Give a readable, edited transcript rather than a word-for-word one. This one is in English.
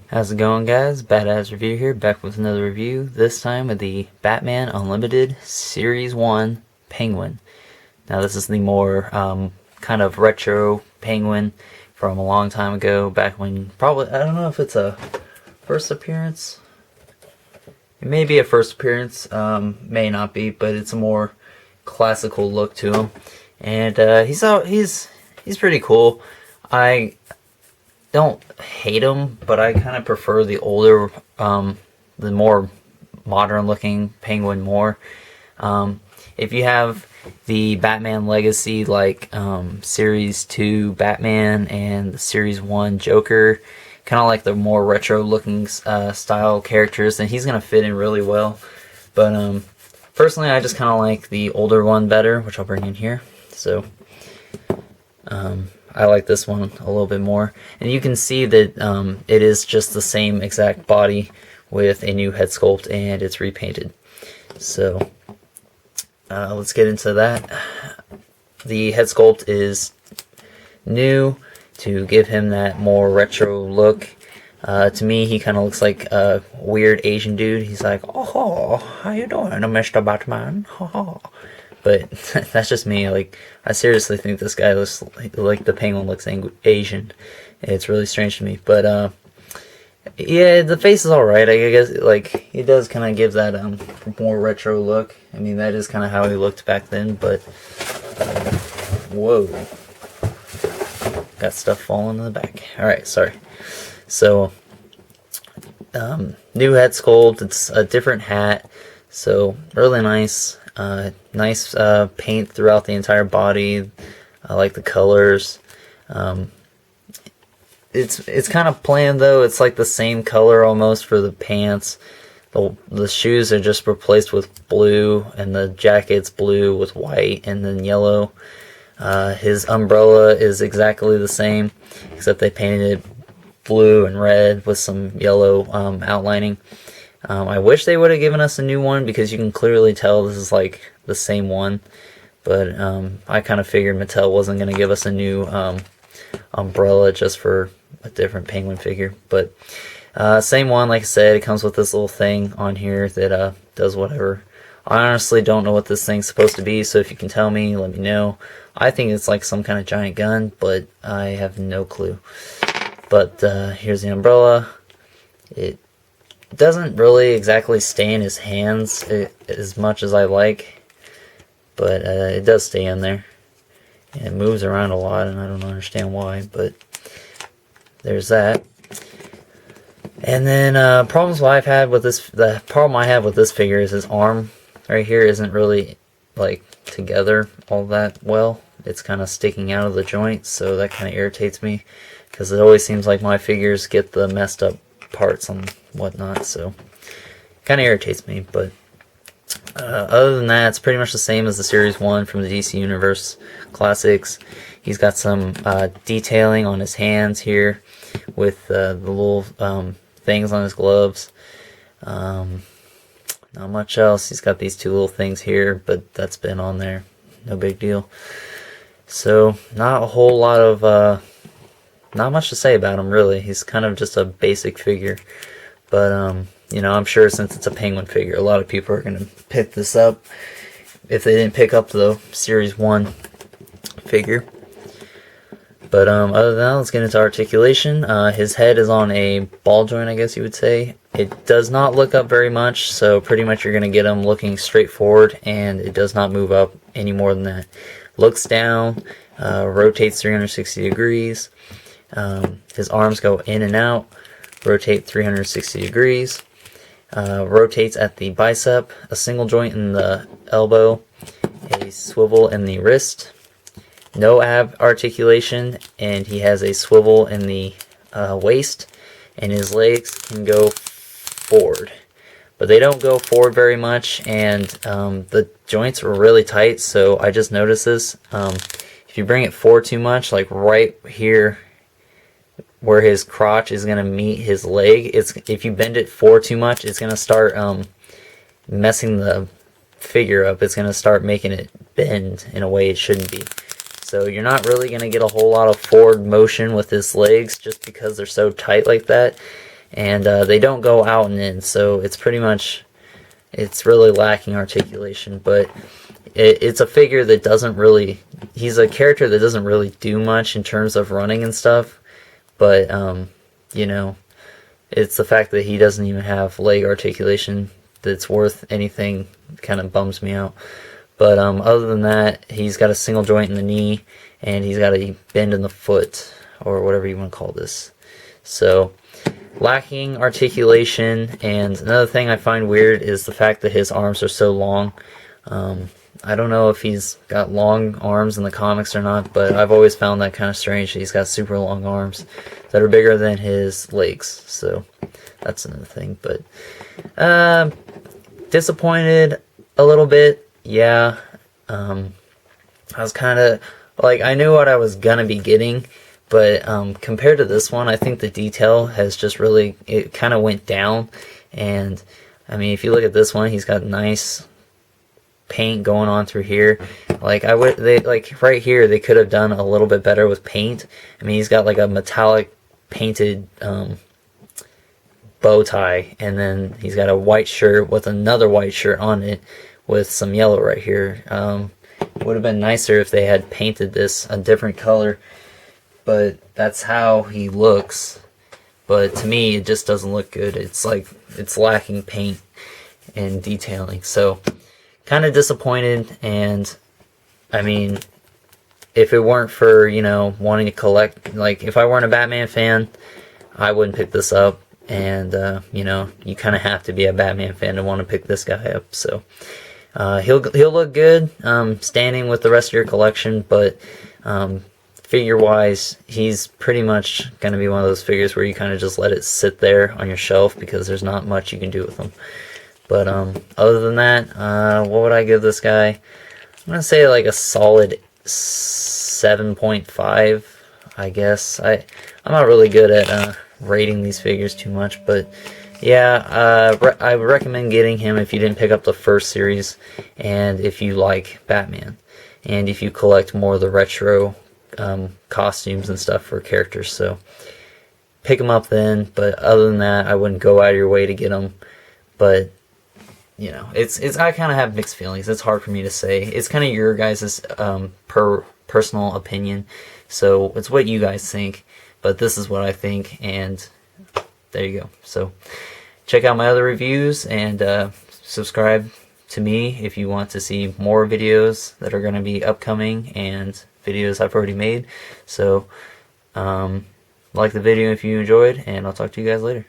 How's it going, guys? Badass Review here, back with another review, this time with the Batman Unlimited Series 1 Penguin. Now this is the more kind of retro Penguin from a long time ago, back when probably, I don't know if it's a first appearance. It may be a first appearance, may not be, but it's a more classical look to him. And he's pretty cool. I don't hate him, but I kind of prefer the older, the more modern looking Penguin more. If you have the Batman Legacy, like Series 2 Batman and the Series 1 Joker, kind of like the more retro looking style characters, then he's going to fit in really well. But personally, I just kind of like the older one better, which I'll bring in here. So I like this one a little bit more, and you can see that it is just the same exact body with a new head sculpt, and it's repainted. So let's get into that. The head sculpt is new to give him that more retro look. To me, he kind of looks like a weird Asian dude. He's like, "Oh, how you doing, Mr. Batman?" But that's just me. Like, I seriously think this guy looks like the Penguin looks Asian. It's really strange to me. But yeah, the face is alright. I guess like it does kind of give that more retro look. I mean, that is kind of how he looked back then. But whoa, got stuff falling in the back. All right, sorry. So new head sculpt. It's a different hat. So really nice. Nice paint throughout the entire body. I like the colors. It's kind of plain though. It's like the same color almost for the pants. The shoes are just replaced with blue, and the jacket's blue with white and then yellow. His umbrella is exactly the same, except they painted it blue and red with some yellow outlining. I wish they would have given us a new one, because you can clearly tell this is like the same one. But I kind of figured Mattel wasn't going to give us a new umbrella just for a different Penguin figure. But same one, like I said, it comes with this little thing on here that does whatever. I honestly don't know what this thing's supposed to be, so if you can tell me, let me know. I think it's like some kind of giant gun, but I have no clue. But here's the umbrella. It doesn't really exactly stay in his hands as much as I like, but it does stay in there. And it moves around a lot, and I don't understand why, but there's that. And then the problem I have with this figure is his arm right here isn't really like together all that well. It's kind of sticking out of the joint, so that kind of irritates me, because it always seems like my figures get the messed up parts and whatnot, so kind of irritates me. But other than that, it's pretty much the same as the Series 1 from the DC Universe Classics. He's got some detailing on his hands here with the little things on his gloves. Not much else. He's got these two little things here, but that's been on there. No big deal. So not a whole lot of not much to say about him, really. He's kind of just a basic figure. But, you know, I'm sure since it's a Penguin figure, a lot of people are going to pick this up if they didn't pick up the Series 1 figure. But other than that, let's get into articulation. His head is on a ball joint, I guess you would say. It does not look up very much, so pretty much you're going to get him looking straight forward, and it does not move up any more than that. Looks down, rotates 360 degrees. His arms go in and out, rotate 360 degrees, rotates at the bicep, a single joint in the elbow, a swivel in the wrist, no ab articulation, and he has a swivel in the waist, and his legs can go forward. But they don't go forward very much, and the joints are really tight, so I just noticed this. If you bring it forward too much, like right here, where his crotch is going to meet his leg, if you bend it forward too much, it's going to start messing the figure up. It's going to start making it bend in a way it shouldn't be. So you're not really going to get a whole lot of forward motion with his legs just because they're so tight like that. and they don't go out and in, so it's pretty much, it's really lacking articulation. But it's a figure that doesn't really, he's a character that doesn't really do much in terms of running and stuff, but you know, it's the fact that he doesn't even have leg articulation that's worth anything, kind of bums me out. But other than that, he's got a single joint in the knee, and he's got a bend in the foot, or whatever you want to call this. So, lacking articulation. And another thing I find weird is the fact that his arms are so long. I don't know if he's got long arms in the comics or not, but I've always found that kind of strange. He's got super long arms that are bigger than his legs, so that's another thing. But disappointed a little bit, yeah. I was kind of like, I knew what I was gonna be getting, but compared to this one, I think the detail has just really, it kind of went down. And I mean, if you look at this one, he's got nice paint going on through here. Like like right here, they could have done a little bit better with paint. I mean, he's got like a metallic painted bow tie, and then he's got a white shirt with another white shirt on it with some yellow right here. Would have been nicer if they had painted this a different color, but that's how he looks. But to me, it just doesn't look good. It's like, it's lacking paint and detailing, so kind of disappointed. And I mean, if it weren't for, you know, wanting to collect, like if I weren't a Batman fan, I wouldn't pick this up. And you know, you kind of have to be a Batman fan to want to pick this guy up. So he'll look good standing with the rest of your collection, but figure wise, he's pretty much going to be one of those figures where you kind of just let it sit there on your shelf because there's not much you can do with him. But other than that, what would I give this guy? I'm gonna say like a solid 7.5, I guess. I'm not really good at rating these figures too much, but yeah, I would recommend getting him if you didn't pick up the first series, and if you like Batman, and if you collect more of the retro costumes and stuff for characters. So pick him up then. But other than that, I wouldn't go out of your way to get him. But you know, it's I kind of have mixed feelings. It's hard for me to say. It's kind of your guys' personal opinion, so it's what you guys think. But this is what I think, and there you go. So check out my other reviews, and subscribe to me if you want to see more videos that are going to be upcoming, and videos I've already made. So like the video if you enjoyed, and I'll talk to you guys later.